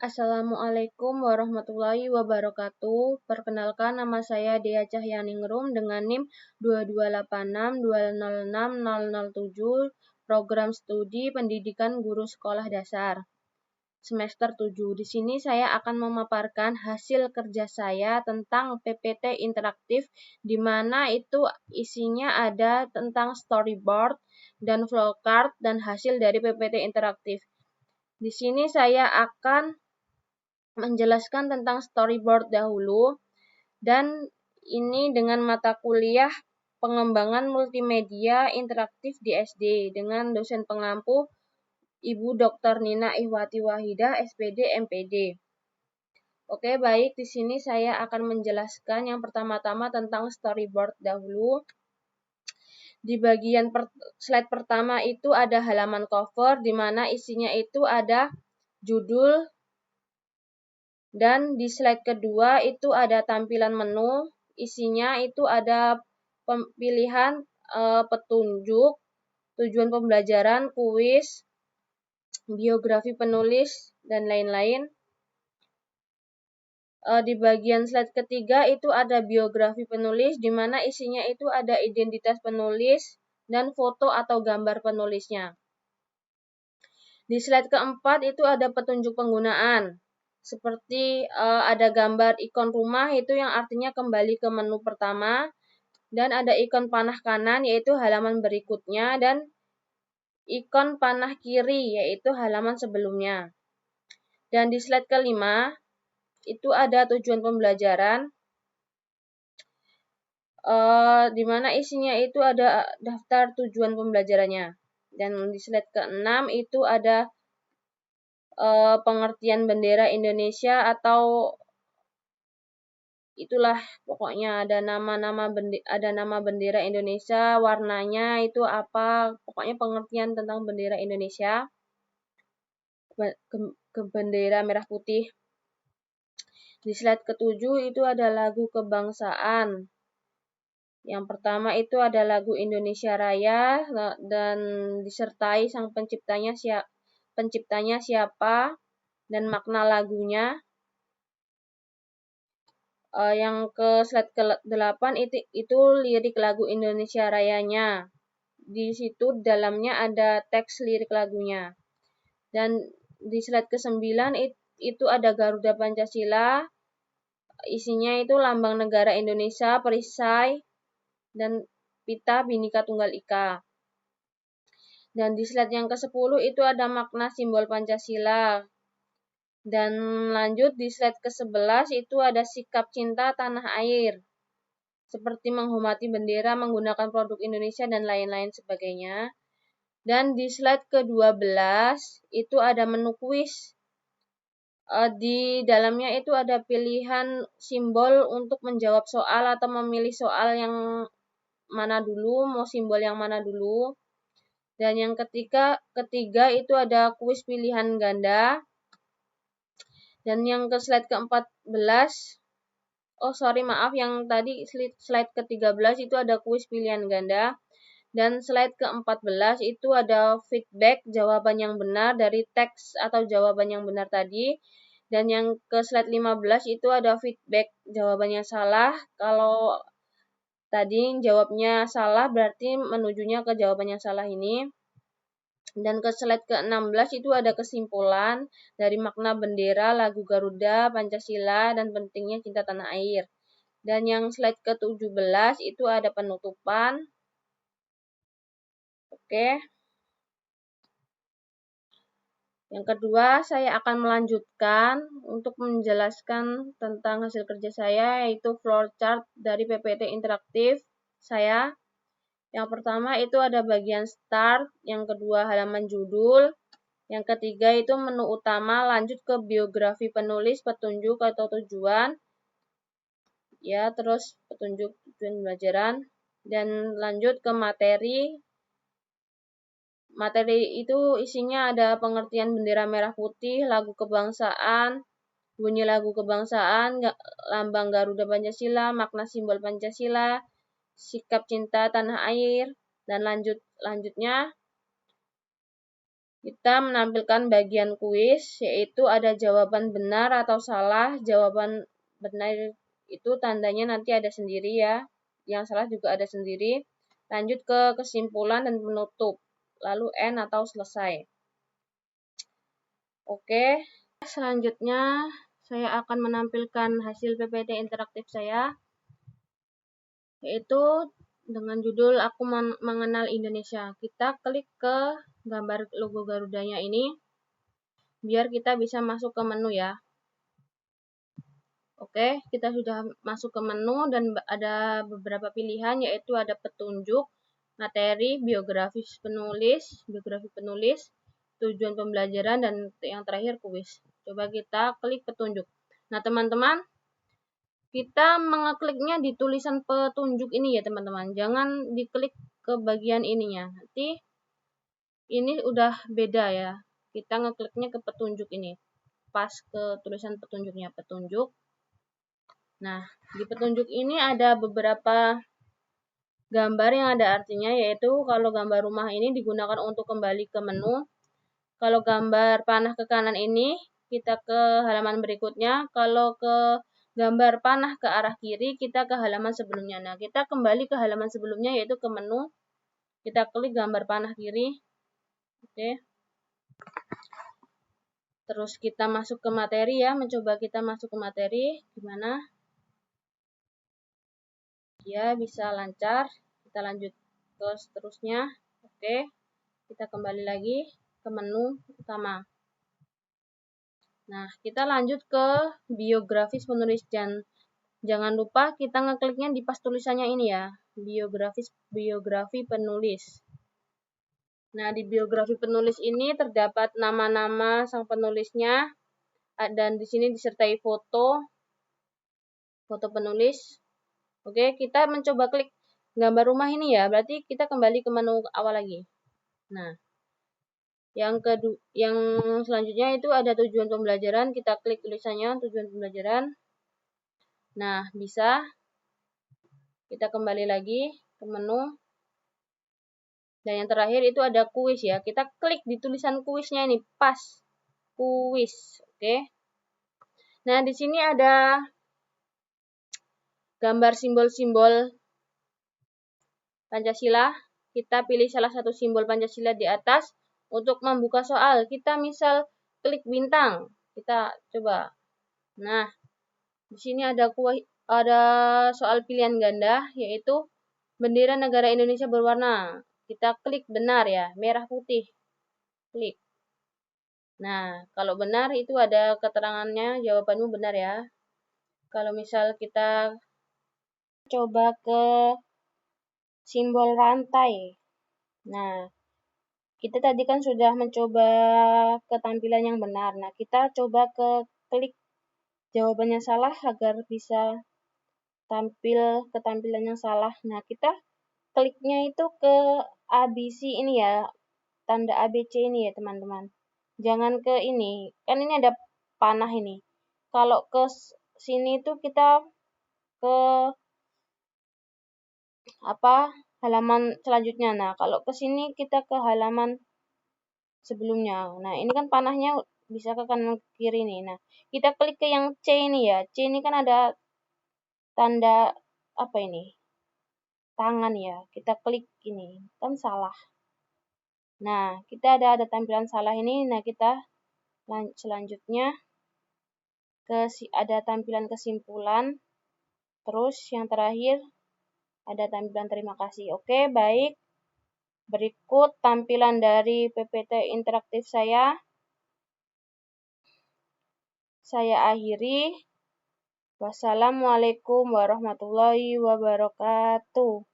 Assalamualaikum warahmatullahi wabarakatuh. Perkenalkan, nama saya Dea Cahyaningrum dengan NIM 2286206007, Program Studi Pendidikan Guru Sekolah Dasar semester 7. Di sini saya akan memaparkan hasil kerja saya tentang PPT interaktif, di mana itu isinya ada tentang storyboard dan flowchart dan hasil dari PPT interaktif. Di sini saya akan menjelaskan tentang storyboard dahulu, dan ini dengan mata kuliah pengembangan multimedia interaktif di SD dengan dosen pengampu Ibu Dr. Nina Ihwati Wahidah, SPD, MPD. Oke, baik, di sini saya akan menjelaskan yang pertama-tama tentang storyboard dahulu. Di bagian slide pertama itu ada halaman cover, di mana isinya itu ada judul, dan di slide kedua itu ada tampilan menu, isinya itu ada pilihan petunjuk, tujuan pembelajaran, kuis, biografi penulis, dan lain-lain. Di bagian slide ketiga itu ada biografi penulis, di mana isinya itu ada identitas penulis dan foto atau gambar penulisnya. Di slide keempat itu ada petunjuk penggunaan, seperti ada gambar ikon rumah, itu yang artinya kembali ke menu pertama, dan ada ikon panah kanan, yaitu halaman berikutnya, dan ikon panah kiri, yaitu halaman sebelumnya. Dan di slide kelima itu ada tujuan pembelajaran, di mana isinya itu ada daftar tujuan pembelajarannya. Dan di slide ke-6 itu ada pengertian bendera Indonesia, atau itulah pokoknya ada nama bendera Indonesia, warnanya itu apa, pokoknya pengertian tentang bendera Indonesia, ke bendera merah putih. Di slide ke-7 itu ada lagu kebangsaan. Yang pertama itu ada lagu Indonesia Raya, dan disertai sang penciptanya siapa dan makna lagunya. Yang ke slide ke-8 itu lirik lagu Indonesia Rayanya. Di situ dalamnya ada teks lirik lagunya. Dan di slide ke-9 itu ada Garuda Pancasila, isinya itu lambang negara Indonesia, perisai, dan Pita Bhinneka Tunggal Ika. Dan di slide yang ke-10 itu ada makna simbol Pancasila. Dan lanjut di slide ke-11 itu ada sikap cinta tanah air, seperti menghormati bendera, menggunakan produk Indonesia, dan lain-lain sebagainya. Dan di slide ke-12 itu ada menu kuis. Di dalamnya itu ada pilihan simbol untuk menjawab soal atau memilih soal yang mana dulu, mau simbol yang mana dulu. Dan yang ketiga itu ada kuis pilihan ganda. Dan yang ke slide ke-14, yang tadi slide ke-13 itu ada kuis pilihan ganda. Dan slide ke-14 itu ada feedback jawaban yang benar dari teks atau jawaban yang benar tadi. Dan yang ke slide 15 itu ada feedback jawabannya salah. Kalau tadi jawabnya salah, berarti menujunya ke jawaban yang salah ini. Dan ke slide ke-16 itu ada kesimpulan dari makna bendera, lagu Garuda, Pancasila, dan pentingnya cinta tanah air. Dan yang slide ke-17 itu ada penutupan. Oke. Yang kedua, saya akan melanjutkan untuk menjelaskan tentang hasil kerja saya, yaitu flowchart dari PPT interaktif saya. Yang pertama itu ada bagian start, yang kedua halaman judul, yang ketiga itu menu utama, lanjut ke biografi penulis, petunjuk atau tujuan, ya, terus petunjuk tujuan pembelajaran, dan lanjut ke materi. Materi itu isinya ada pengertian bendera merah putih, lagu kebangsaan, bunyi lagu kebangsaan, lambang Garuda Pancasila, makna simbol Pancasila, sikap cinta tanah air, dan lanjutnya kita menampilkan bagian kuis, yaitu ada jawaban benar atau salah. Jawaban benar itu tandanya nanti ada sendiri ya, yang salah juga ada sendiri. Lanjut ke kesimpulan dan penutup, lalu N atau selesai. Oke, selanjutnya saya akan menampilkan hasil PPT interaktif saya, yaitu dengan judul Aku Mengenal Indonesia. Kita klik ke gambar logo Garudanya ini, biar kita bisa masuk ke menu ya. Oke, kita sudah masuk ke menu dan ada beberapa pilihan, yaitu ada petunjuk, materi, biografi penulis, tujuan pembelajaran, dan yang terakhir kuis. Coba kita klik petunjuk. Nah, teman-teman, kita mengekliknya di tulisan petunjuk ini ya, teman-teman. Jangan diklik ke bagian ininya. Nanti ini udah beda ya. Kita ngekliknya ke petunjuk ini. Pas ke tulisan petunjuknya, petunjuk. Nah, di petunjuk ini ada beberapa gambar yang ada artinya, yaitu kalau gambar rumah ini digunakan untuk kembali ke menu. Kalau gambar panah ke kanan ini, kita ke halaman berikutnya. Kalau ke gambar panah ke arah kiri, kita ke halaman sebelumnya. Nah, kita kembali ke halaman sebelumnya, yaitu ke menu. Kita klik gambar panah kiri. Oke. Terus kita masuk ke materi ya, mencoba kita masuk ke materi. Gimana? Ya, bisa lancar. Kita lanjut ke seterusnya. Oke, kita kembali lagi ke menu utama. Nah, kita lanjut ke biografis penulis, dan jangan lupa kita ngekliknya di pas tulisannya ini ya, biografi penulis. Nah, di biografi penulis ini terdapat nama-nama sang penulisnya, dan di sini disertai foto penulis. Oke, kita mencoba klik gambar rumah ini ya, berarti kita kembali ke menu awal lagi. Nah, yang selanjutnya itu ada tujuan pembelajaran, kita klik tulisannya tujuan pembelajaran. Nah, bisa kita kembali lagi ke menu. Dan yang terakhir itu ada kuis ya, kita klik di tulisan kuisnya ini, pas kuis. Oke. Nah, di sini ada gambar simbol-simbol Pancasila. Kita pilih salah satu simbol Pancasila di atas untuk membuka soal. Kita misal klik bintang. Kita coba. Nah, di sini ada soal pilihan ganda, yaitu bendera negara Indonesia berwarna. Kita klik benar ya, merah putih. Klik. Nah, kalau benar itu ada keterangannya, jawabanmu benar ya. Kalau misal kita coba ke simbol rantai. Nah, kita tadi kan sudah mencoba ketampilan yang benar. Nah, kita coba ke klik jawabannya salah agar bisa tampil ketampilan yang salah. Nah, kita kliknya itu ke ABC ini ya, tanda ABC ini ya, teman-teman. Jangan ke ini. Kan ini ada panah ini. Kalau ke sini itu kita ke halaman selanjutnya. Nah, kalau ke sini kita ke halaman sebelumnya. Nah, ini kan panahnya bisa ke kanan ke kiri nih. Nah, kita klik ke yang C ini ya. C ini kan ada tanda apa ini? Tangan ya. Kita klik ini. Kan salah. Nah, kita ada tampilan salah ini. Nah, kita selanjutnya ada tampilan kesimpulan. Terus yang terakhir ada tampilan terima kasih. Oke, baik. Berikut tampilan dari PPT interaktif saya. Saya akhiri. Wassalamualaikum warahmatullahi wabarakatuh.